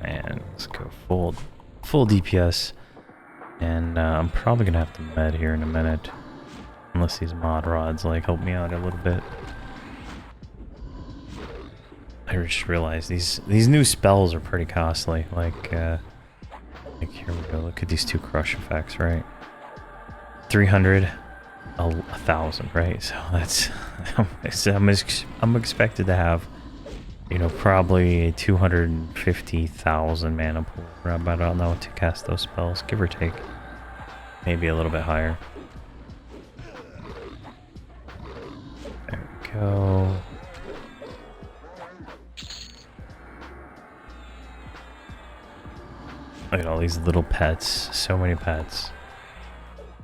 And let's go full DPS. And I'm probably gonna have to med here in a minute, unless these mod rods like help me out a little bit. I just realized these new spells are pretty costly. Like here we go. Look at these 2 crush effects, right? 300, 1,000, right? So that's I'm expected to have, you know, probably a 250,000 mana pool. I don't know to cast those spells, give or take. Maybe a little bit higher. There we go. Look at all these little pets. So many pets.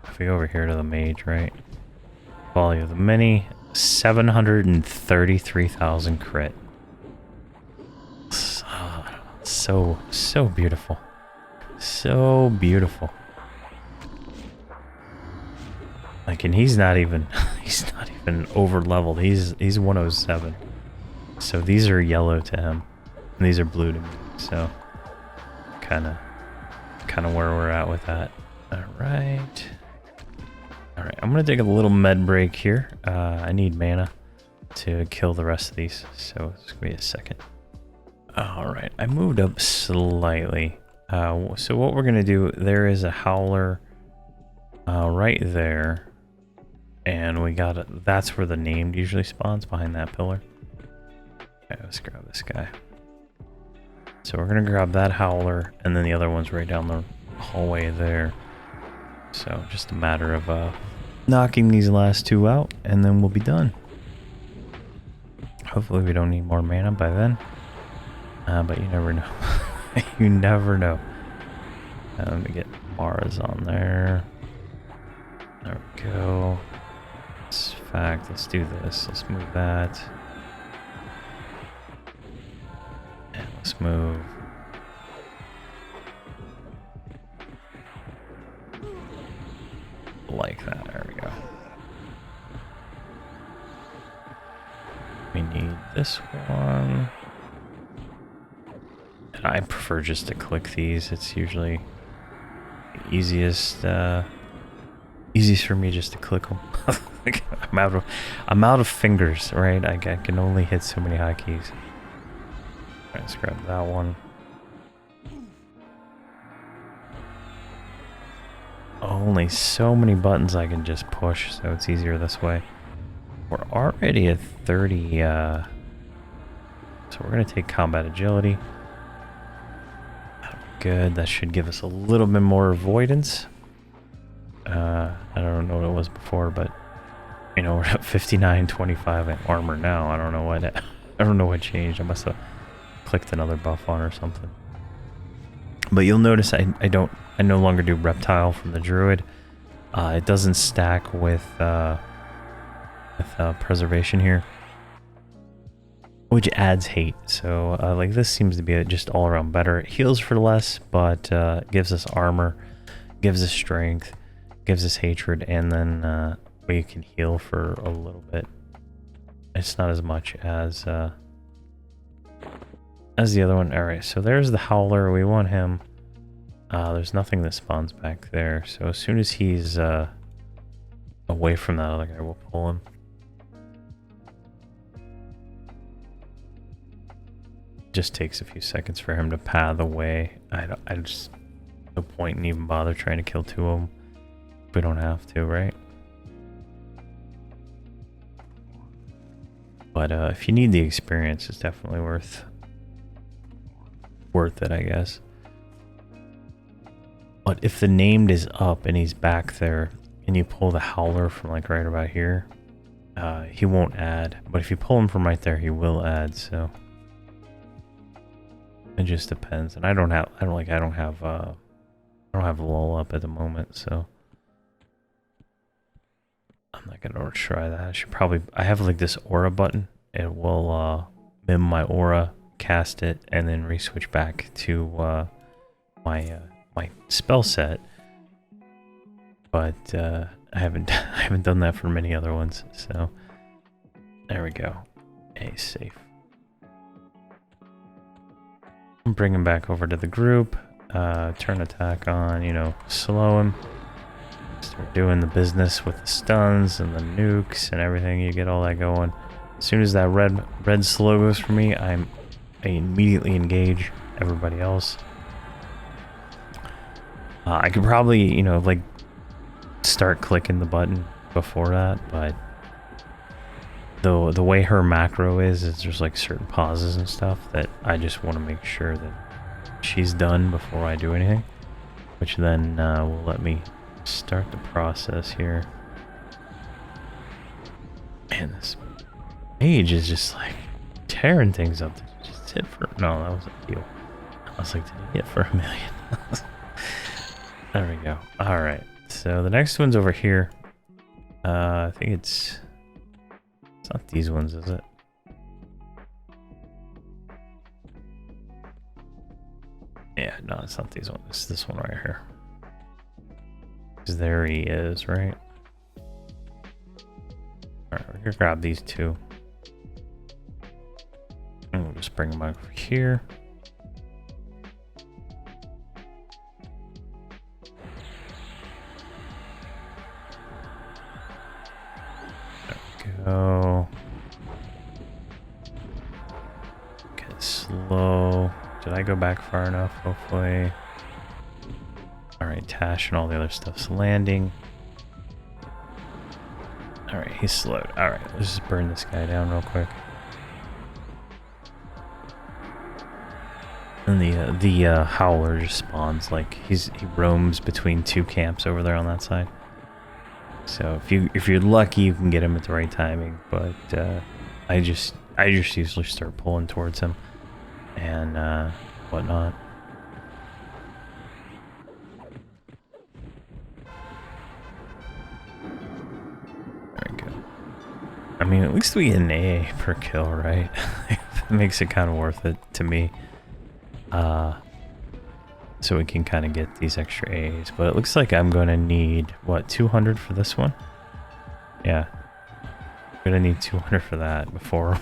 If we go over here to the mage, right? Volley of the Many. 733,000 crit. So beautiful. So beautiful. Like, and he's not even over leveled. He's 107. So these are yellow to him, and these are blue to me. So kind of where we're at with that. All right. I'm gonna take a little med break here. I need mana to kill the rest of these, so it's gonna be a second. All right, I moved up slightly. So what we're gonna do? There is a howler right there. And we got it. That's where the named usually spawns, behind that pillar. Okay, let's grab this guy. So we're gonna grab that howler, and then the other one's right down the hallway there. So just a matter of knocking these last 2 out, and then we'll be done. Hopefully we don't need more mana by then. But you never know. You never know. Let me get Mars on there. There we go. In fact, let's do this. Let's move that. And let's move. Like that. There we go. We need this one. And I prefer just to click these. It's usually the easiest for me just to click them. I'm out of fingers, right? I can only hit so many hotkeys. Alright, let's grab that one. Only so many buttons I can just push, so it's easier this way. We're already at 30, so we're gonna take combat agility. Good, that should give us a little bit more avoidance. I don't know what it was before, but you know, we're at 59.25 in armor now. I don't know what changed. I must have clicked another buff on or something. But you'll notice I no longer do reptile from the druid. It doesn't stack with preservation here, which adds hate. So like this seems to be just all around better. It heals for less, but gives us armor, gives us strength, gives us hatred, and then we can heal for a little bit. It's not as much as the other one. All right, so there's the howler. We want him. There's nothing that spawns back there. So as soon as he's away from that other guy, we'll pull him. Just takes a few seconds for him to path away. I just no point in even bother trying to kill 2 of them. We don't have to, right? But if you need the experience, it's definitely worth it, I guess. But if the named is up and he's back there, and you pull the howler from like right about here, he won't add. But if you pull him from right there, he will add. So it just depends. And I don't have lull up at the moment, so I'm not gonna try that. I have like this aura button. It will mim my aura, cast it, and then re-switch back to my spell set. But I haven't done that for many other ones. So there we go. A safe. Bring him back over to the group. Turn attack on. You know, slow him. Start doing the business with the stuns and the nukes and everything. You get all that going. As soon as that red slow goes for me, I immediately engage everybody else. I could probably, you know, like start clicking the button before that, but the way her macro is there's like certain pauses and stuff that I just want to make sure that she's done before I do anything, which then will let me start the process here. Man, this mage is just like tearing things up. Did you just hit for... No, that was a deal. I was like, did he hit for $1 million? There we go. Alright, so the next one's over here. I think it's not these ones, is it? Yeah, no, it's not these ones. It's this one right here. There he is, right? Alright, we're gonna grab these two. And we'll just bring them over here. There we go. Get slow. Did I go back far enough? Hopefully. Alright, Tash and all the other stuff's landing. Alright, he's slowed. Alright, let's just burn this guy down real quick. And the howler just spawns, like he roams between two camps over there on that side. So if you're lucky, you can get him at the right timing. But I just usually start pulling towards him and whatnot. I mean, at least we get an AA per kill, right? That makes it kind of worth it to me. So we can kind of get these extra AAs. But it looks like I'm going to need, what, 200 for this one? Yeah. I'm going to need 200 for that before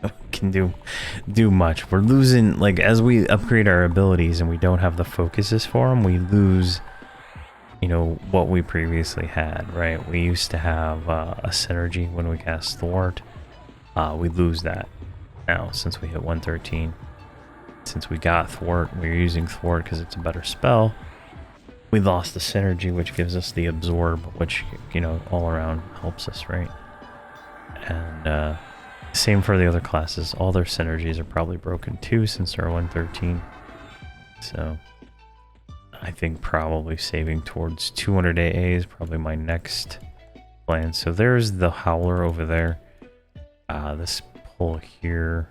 we can do much. We're losing, like, as we upgrade our abilities and we don't have the focuses for them, we lose... you know, what we previously had, right? We used to have a synergy when we cast Thwart. We lose that now since we hit 113. Since we got Thwart, we're using Thwart because it's a better spell. We lost the synergy, which gives us the absorb, which, you know, all around helps us, right? And same for the other classes. All their synergies are probably broken too since they're 113. So... I think probably saving towards 200 AA is probably my next plan. So there's the howler over there. This pull here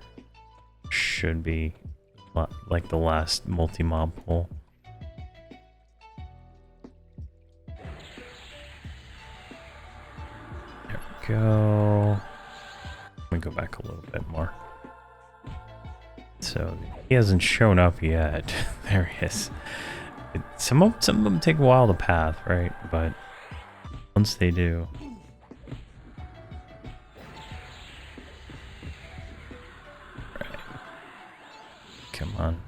should be like the last multi-mob pull. There we go. Let me go back a little bit more. So he hasn't shown up yet. There he is. Some of them take a while to path, right? But once they do... Right. Come on.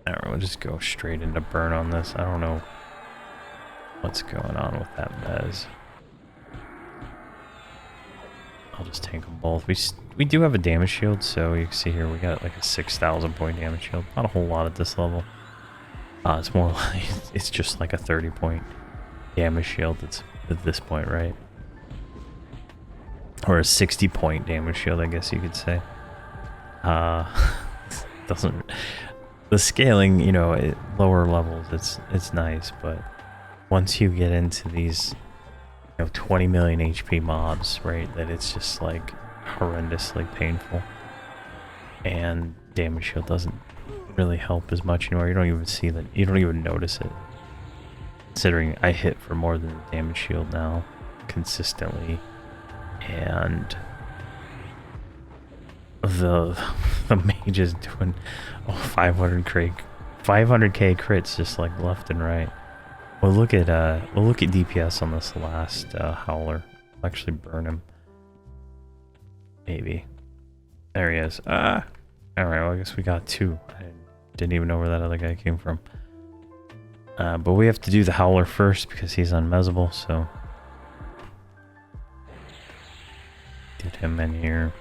Alright, we'll just go straight into burn on this. I don't know what's going on with that mez. I'll just tank them both. We do have a damage shield, so you can see here we got like a 6,000 point damage shield. Not a whole lot at this level. It's more like it's just like a 30 point damage shield. That's at this point, right? Or a 60 point damage shield, I guess you could say. Doesn't the scaling, you know, at lower levels, it's nice, but once you get into these, you know, 20 million HP mobs, right, that it's just like horrendously painful, and damage shield doesn't really help as much anymore. You don't even see that, you don't even notice it, considering I hit for more than the damage shield now consistently, and the mage is doing 500k crits just like left and right. We'll look at DPS on this last howler. I'll actually burn him. Maybe. There he is. Alright, well I guess we got two. I didn't even know where that other guy came from. But we have to do the howler first because he's unmezzable, so get him in here.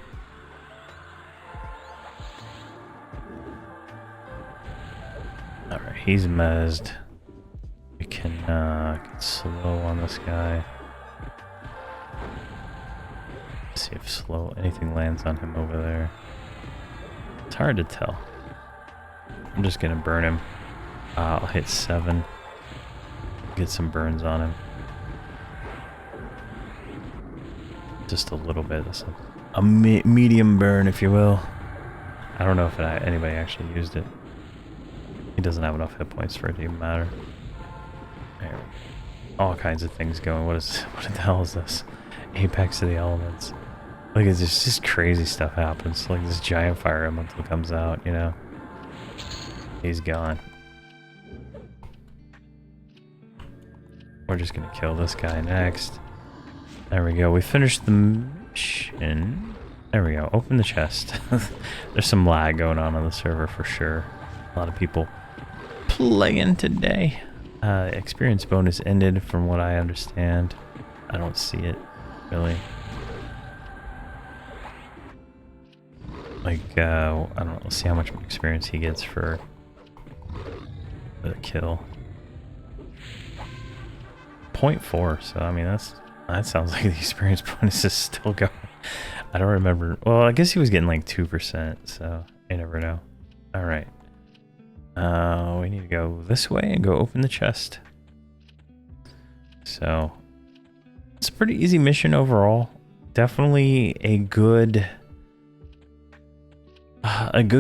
Alright, he's mezzed. We can get slow on this guy. See if slow anything lands on him over there. It's hard to tell. I'm just gonna burn him. I'll hit 7. Get some burns on him. Just a little bit. That's a medium burn, if you will. I don't know if anybody actually used it. He doesn't have enough hit points for it to even matter. There. All kinds of things going. What the hell is this? Apex of the elements. Look at this, just crazy stuff happens. Like this giant fire elemental comes out, you know. He's gone. We're just gonna kill this guy next. There we go. We finished the mission. There we go. Open the chest. There's some lag going on the server for sure. A lot of people playing today. Experience bonus ended from what I understand. I don't see it really. Like, I don't know. Let's see how much experience he gets for the kill. 0.4. So I mean, that sounds like the experience bonus is still going. I don't remember. Well, I guess he was getting like 2%. So I never know. All right. We need to go this way and go open the chest. So it's a pretty easy mission overall. Definitely a good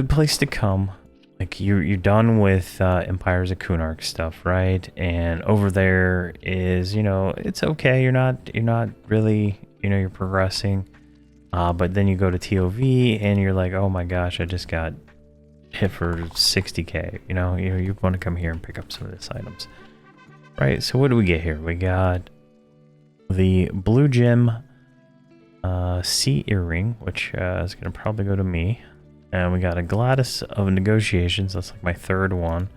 place to come. Like you're done with Empires of Kunark stuff, right? And over there is, you know, it's okay. You're not really, you know, you're progressing. But then you go to TOV and you're like, oh my gosh, I just got hit for 60k. You know, you want to come here and pick up some of these items, right? So what do we get here? We got the blue gem sea earring, which is gonna probably go to me, and we got a Gladys of Negotiations. That's like my third one.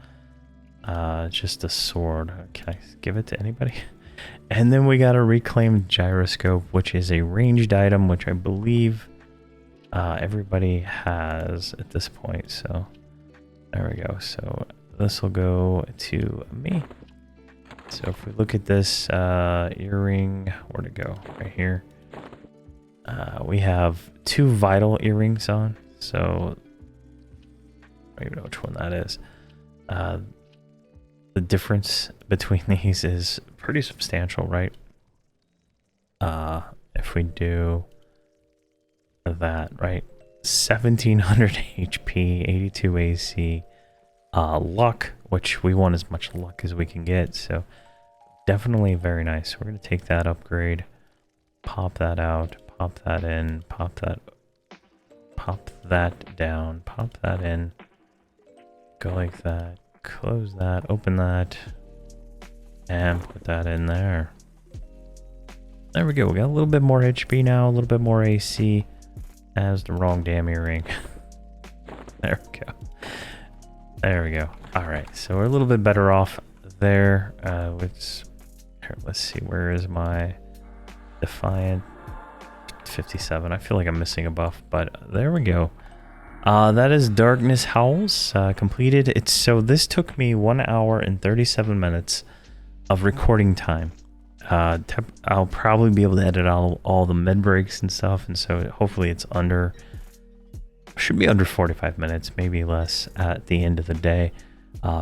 Just a sword. Can I give it to anybody? And then we got a reclaimed gyroscope, which is a ranged item, which I believe everybody has at this point. So there we go. So this will go to me. So if we look at this earring, where'd it go? Right here. We have 2 vital earrings on. So I don't even know which one that is. The difference between these is pretty substantial, right? If we do that, right? 1700 HP, 82 AC, luck, which we want as much luck as we can get, so definitely very nice. We're going to take that upgrade, pop that out, pop that in, pop that down, pop that in, go like that, close that, open that, and put that in there. There we go. We got a little bit more HP now, a little bit more AC. As the wrong damn earring. There we go. There we go. All right, so we're a little bit better off there. Let's see. Where is my Defiant 57. I feel like I'm missing a buff, but there we go. That is Darkness Howls completed. So this took me 1 hour and 37 minutes of recording time. I'll probably be able to edit all the mid breaks and stuff, and so hopefully it's should be under 45 minutes, maybe less at the end of the day.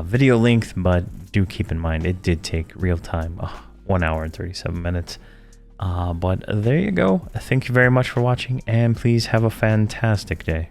Video length, but do keep in mind it did take real time, 1 hour and 37 minutes. But there you go. Thank you very much for watching, and please have a fantastic day.